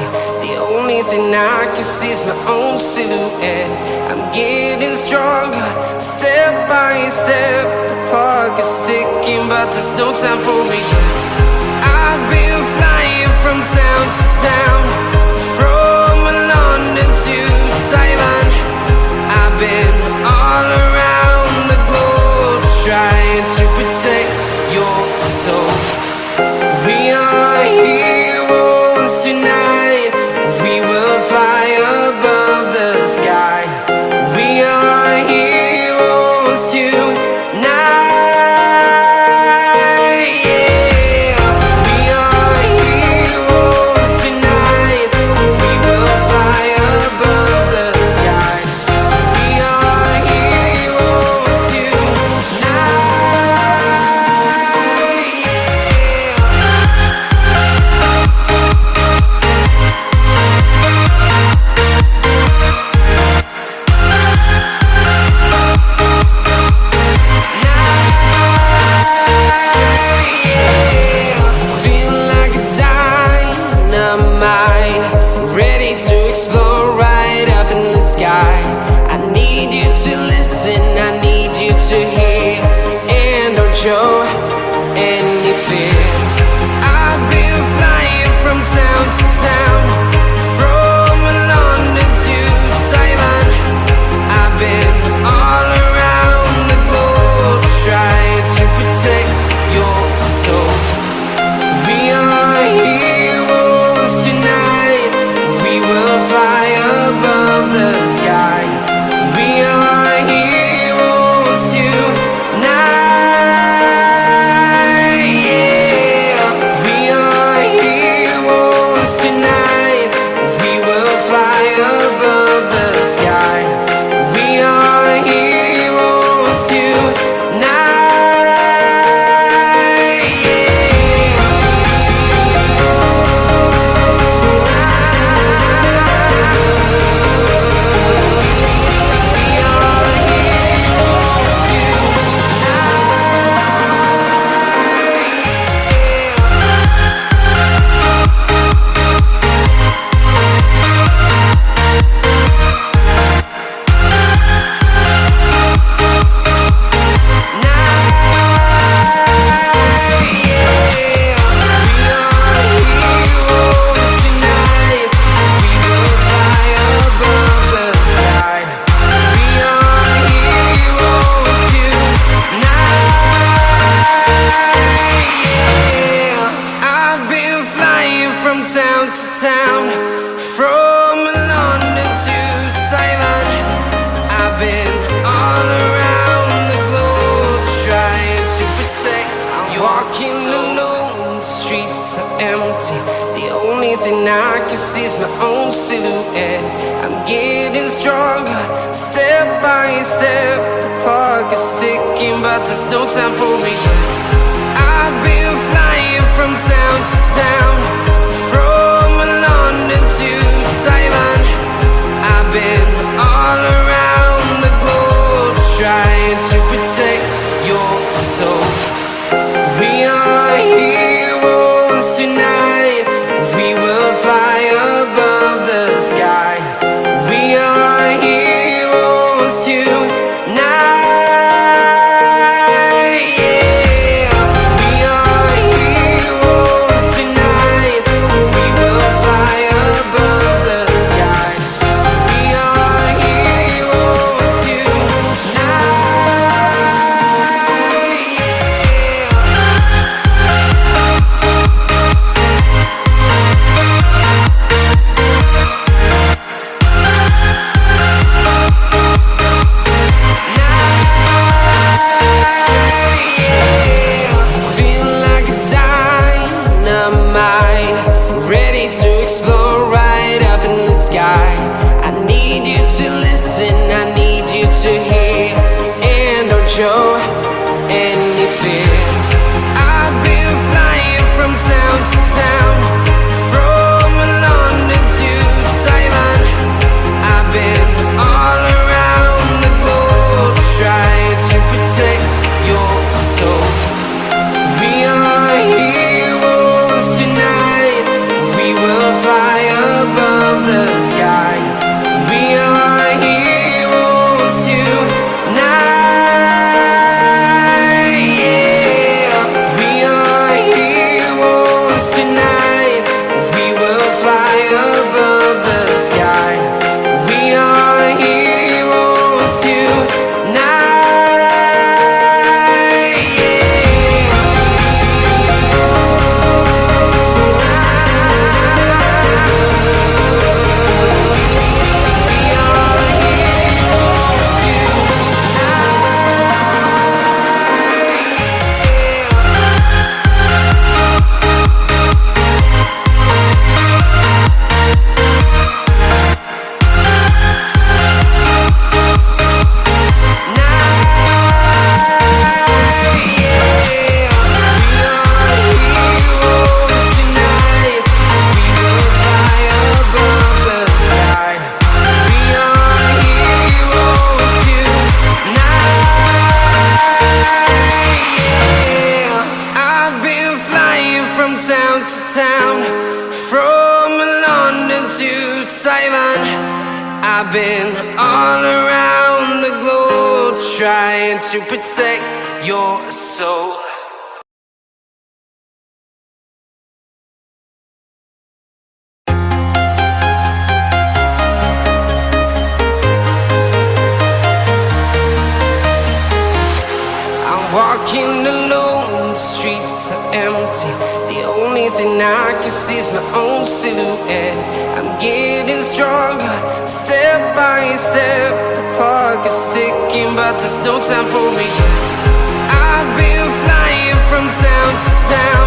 empty. The only thing I can see is my own silhouette. I'm getting stronger, step by step. The clock is ticking, but there's no time for regrets. I've been flying from town to town, from London to Taiwan. I've been all around the globe, trying to protect your soul. We are heroes tonight. We will fly above the sky. We are heroes tonight. I need you to listen, I need you to hear, and don't show any fear. I've been flying from town to town, from London to Taiwan. I've been all around the globe, trying to protect your soul. We are heroes tonight. We will fly above the sky. We are heroes tonight. Yeah. We are heroes tonight. We will fly above the sky. We are heroes tonight. Town to town, from London to Taiwan. I've been all around the globe, trying to protect. I'm walking alone, the streets are empty. The only thing I can see is my own silhouette. I'm getting stronger, step by step. The clock is ticking, but there's no time for regrets. I've been flying from town to town, from London to Taiwan. I've been all around the globe, trying to protect your soul. We are heroes tonight. We will fly above the sky. We are heroes tonight. I need you to listen, I need you to hear, and don't show any fear. I've been flying from town to town, from London to Taiwan. I've been all around the globe, trying to protect your soul. We are heroes tonight. We will fly up sky. We are heroes tonight. Town to town, from London to Taiwan. I've been all around the globe trying to protect your soul. I'm walking alone, the streets are empty. The only thing I can see is my own silhouette. I'm getting stronger, step by step. The clock is ticking, but there's no time for regrets. I've been flying from town to town.